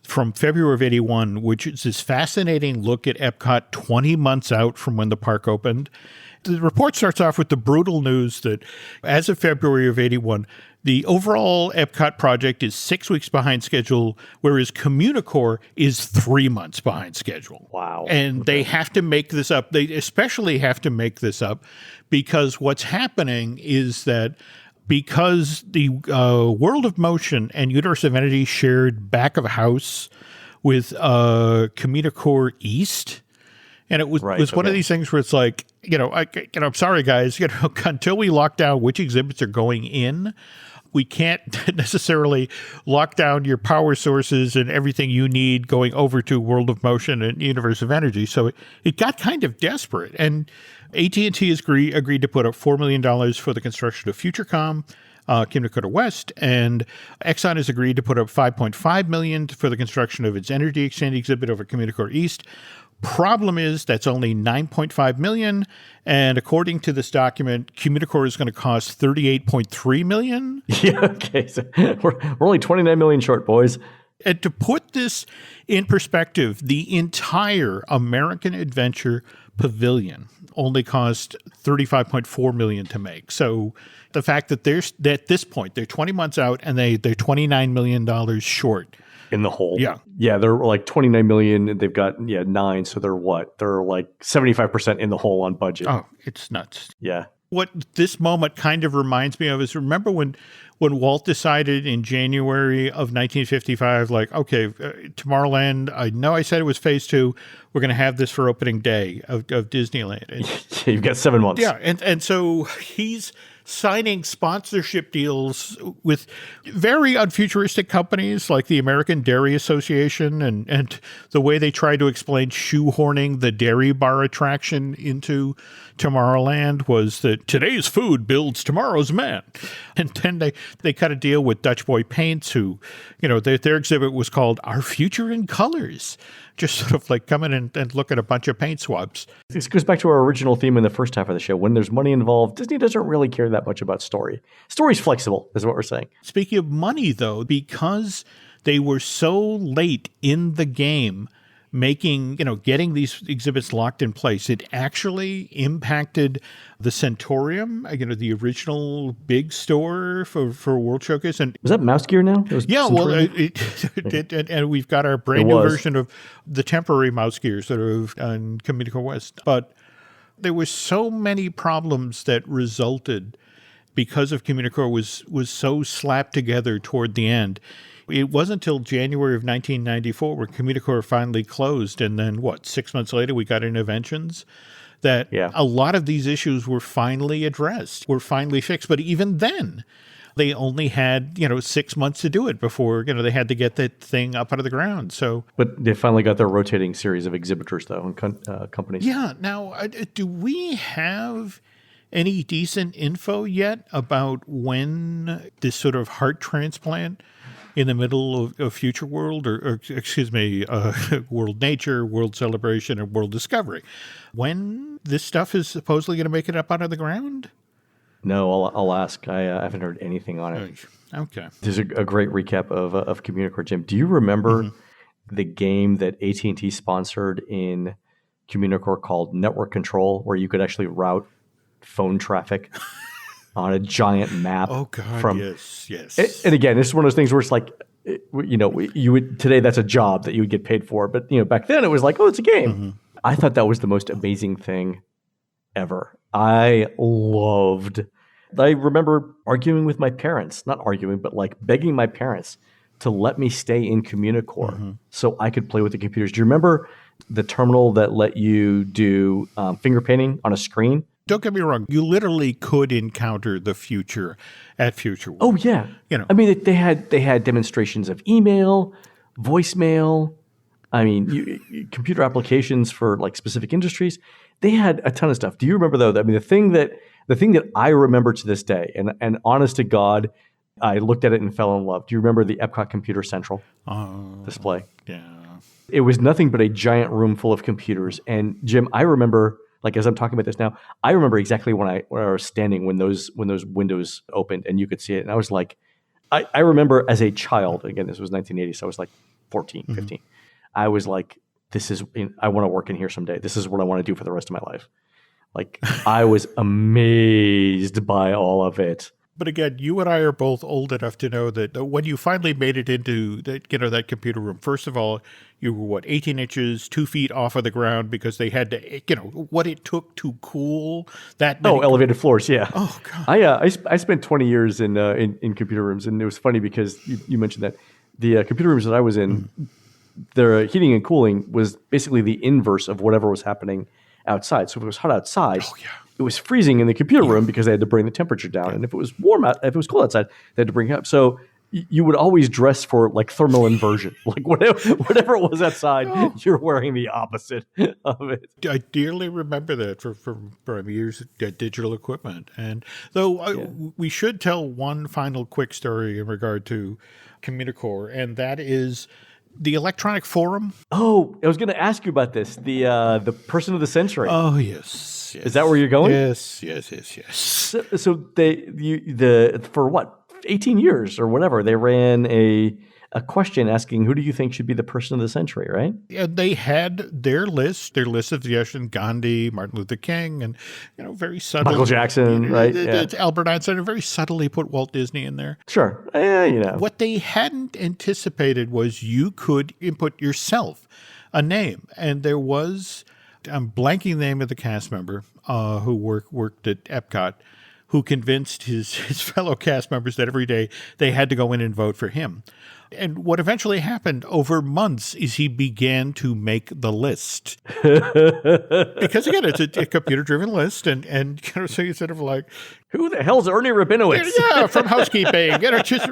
from February of '81, which is this fascinating look at Epcot 20 months out from when the park opened. The report starts off with the brutal news that as of February of '81, the overall Epcot project is 6 weeks behind schedule, whereas Communicore is 3 months behind schedule. Wow. And they have to make this up. They especially have to make this up because what's happening is that because the World of Motion and Universe of Energy shared back of house with Communicore East, and it was one of these things where it's like, I'm sorry, guys, until we lock down which exhibits are going in, we can't necessarily lock down your power sources and everything you need going over to World of Motion and Universe of Energy. So it got kind of desperate. And AT&T has agreed to put up $4 million for the construction of FutureCom. Communicore West, and Exxon has agreed to put up $5.5 million for the construction of its energy exchange exhibit over Communicore East. Problem is that's only $9.5 million, and according to this document, Communicore is going to cost $38.3 million. Yeah, okay. So we're only $29 million short, boys. And to put this in perspective, the entire American Adventure Pavilion only cost $35.4 million to make. So the fact that at this point they're 20 months out and they're $29 million short in the hole. Yeah. Yeah, they're like 29 million and they've got 9, so they're what? They're like 75% in the hole on budget. Oh, it's nuts. Yeah. What this moment kind of reminds me of is, remember when Walt decided in January of 1955, like, okay, Tomorrowland, I know I said it was phase 2. We're going to have this for opening day of Disneyland. And, you've got 7 months. Yeah. And so he's signing sponsorship deals with very unfuturistic companies like the American Dairy Association, and the way they try to explain shoehorning the dairy bar attraction into Tomorrowland was that today's food builds tomorrow's man. And then they cut a deal with Dutch Boy Paints, who, their exhibit was called Our Future in Colors. Just sort of like come in and look at a bunch of paint swabs. This goes back to our original theme in the first half of the show. When there's money involved, Disney doesn't really care that much about story. Story's flexible, is what we're saying. Speaking of money, though, because they were so late in the game getting these exhibits locked in place, it actually impacted the Centurium, the original big store for World Showcase. And was that Mouse Gear now? Yeah, Centurion? And we've got our brand new version of the temporary Mouse Gears that are on Communicore West. But there were so many problems that resulted because of Communicore was so slapped together toward the end. It wasn't until January of 1994 where Communicore finally closed, and then 6 months later we got Innoventions, that a lot of these issues were finally addressed, were finally fixed. But even then, they only had 6 months to do it before they had to get that thing up out of the ground. So, but they finally got their rotating series of exhibitors though, and companies. Yeah. Now, do we have any decent info yet about when this sort of heart transplant in the middle of Future World, or World Nature, World Celebration, and World Discovery, when this stuff is supposedly going to make it up out of the ground? No, I'll ask. I haven't heard anything on it. Okay. There's a great recap of Communicore, Jim. Do you remember the game that AT&T sponsored in Communicore called Network Control, where you could actually route phone traffic on a giant map? Oh God, yes. And again, this is one of those things where it's like, you would today that's a job that you would get paid for, but back then it was like, oh, it's a game. Mm-hmm. I thought that was the most amazing thing ever. I remember arguing with my parents, not arguing, but like begging my parents to let me stay in Communicore so I could play with the computers. Do you remember the terminal that let you do finger painting on a screen? Don't get me wrong. You literally could encounter the future at Future World. Oh yeah. I mean, they had demonstrations of email, voicemail. I mean, computer applications for like specific industries. They had a ton of stuff. Do you remember though? I mean, the thing that I remember to this day, and honest to God, I looked at it and fell in love. Do you remember the Epcot Computer Central display? Yeah. It was nothing but a giant room full of computers. And Jim, I remember, like as I'm talking about this now, I remember exactly where I was standing when those windows opened and you could see it. And I was like, I remember as a child, again, this was 1980, so I was like 14, 15. I was like, I want to work in here someday. This is what I want to do for the rest of my life. Like, I was amazed by all of it. But again, you and I are both old enough to know that when you finally made it into that computer room, first of all, you were 18 inches, 2 feet off of the ground because they had to, what it took to cool that. Elevated floors, yeah. Oh God. I spent 20 years in computer rooms, and it was funny because you mentioned that the computer rooms that I was in, their heating and cooling was basically the inverse of whatever was happening outside. So if it was hot outside, it was freezing in the computer room because they had to bring the temperature down. And if it was cold outside, they had to bring it up. So you would always dress for like thermal inversion. Like whatever it was outside, you're wearing the opposite of it. I dearly remember that from years of digital equipment. And though we should tell one final quick story in regard to Communicore, and that is the electronic forum. Oh, I was going to ask you about this. The person of the century. Oh, yes. Is that where you're going? Yes. So for what? 18 years or whatever, they ran a question asking, who do you think should be the person of the century, right? Yeah, they had their list of suggestions: Gandhi, Martin Luther King, and very subtle. Michael Jackson, right? Albert Einstein, and very subtly put Walt Disney in there. Sure. What they hadn't anticipated was you could input yourself a name. And there was, I'm blanking the name of the cast member who worked at Epcot, who convinced his fellow cast members that every day they had to go in and vote for him. And what eventually happened over months is he began to make the list. Because again, it's a computer-driven list, and so you sort of like, who the hell's Ernie Rabinowitz? Yeah, from housekeeping. Just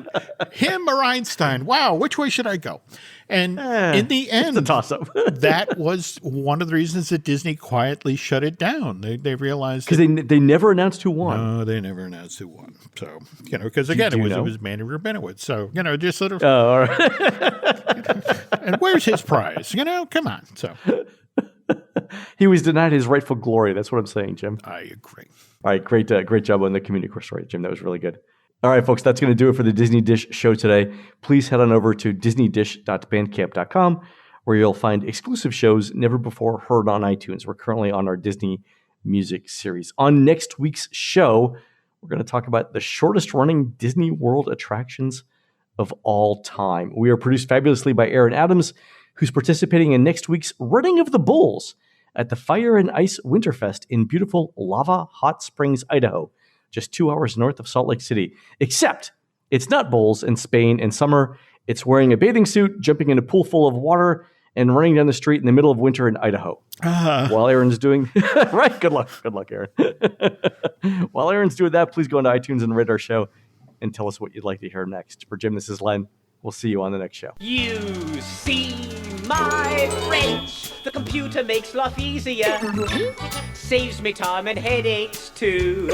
him or Einstein. Wow, which way should I go? And in the end, it's a toss-up. That was one of the reasons that Disney quietly shut it down. They realized because they never announced who won. No, they never announced who won. So because again, it was Manny Rabinowitz. So just sort of. Oh, all right. And where's his prize? Come on. So he was denied his rightful glory. That's what I'm saying, Jim. I agree. All right, great job on the Communicore story, Jim. That was really good. All right, folks, that's going to do it for the Disney Dish show today. Please head on over to disneydish.bandcamp.com, where you'll find exclusive shows never before heard on iTunes. We're currently on our Disney music series. On next week's show, we're going to talk about the shortest running Disney World attractions of all time. We are produced fabulously by Aaron Adams, who's participating in next week's Running of the Bulls at the Fire and Ice Winterfest in beautiful Lava Hot Springs, Idaho, just 2 hours north of Salt Lake City. Except it's not bulls in Spain in summer. It's wearing a bathing suit, jumping in a pool full of water, and running down the street in the middle of winter in Idaho. While Aaron's doing right, good luck, Aaron. While Aaron's doing that, please go into iTunes and rate our show and tell us what you'd like to hear next. For Jim, this is Len. We'll see you on the next show. You see my French, the computer makes life easier. Saves me time and headaches too.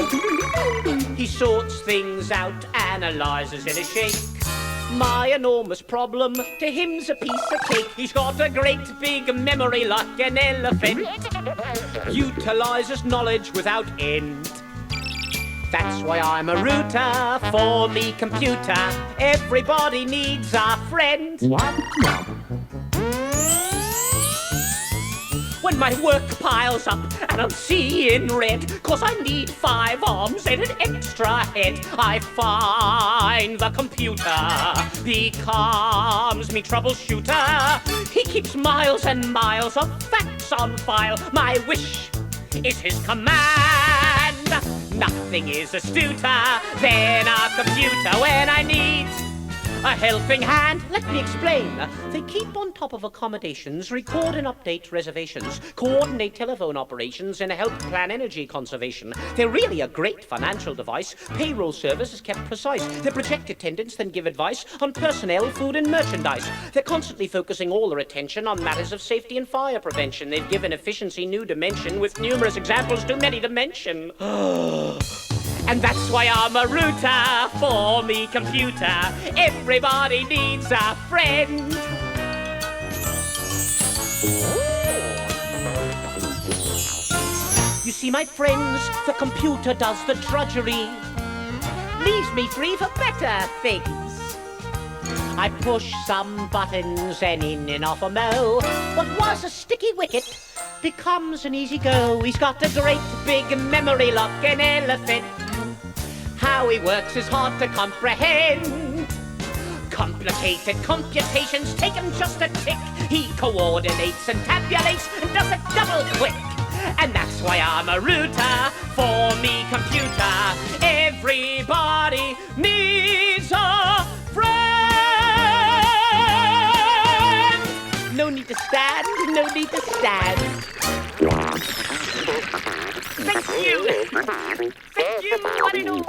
He sorts things out, analyzes in a shake. My enormous problem, to him's a piece of cake. He's got a great big memory like an elephant. Utilizes knowledge without end. That's why I'm a router for me computer. Everybody needs a friend. When my work piles up and I'm seeing red, 'cause I need 5 arms and an extra head, I find the computer becomes me troubleshooter. He keeps miles and miles of facts on file. My wish is his command. Nothing is astuter than a computer when I need a helping hand. Let me explain. They keep on top of accommodations, record and update reservations, coordinate telephone operations, and help plan energy conservation. They're really a great financial device. Payroll service is kept precise. They project attendance, then give advice on personnel, food, and merchandise. They're constantly focusing all their attention on matters of safety and fire prevention. They've given efficiency new dimension with numerous examples too many to mention. And that's why I'm a router for me computer. Everybody needs a friend. You see, my friends, the computer does the drudgery. Leaves me free for better things. I push some buttons and in and off a mo. What was a sticky wicket becomes an easy go. He's got a great big memory like an elephant. How he works is hard to comprehend. Complicated computations take him just a tick. He coordinates and tabulates and does it double quick. And that's why I'm a router for me computer. Everybody needs a friend. No need to stand, no need to stand. Thank you. Thank you. I don't know.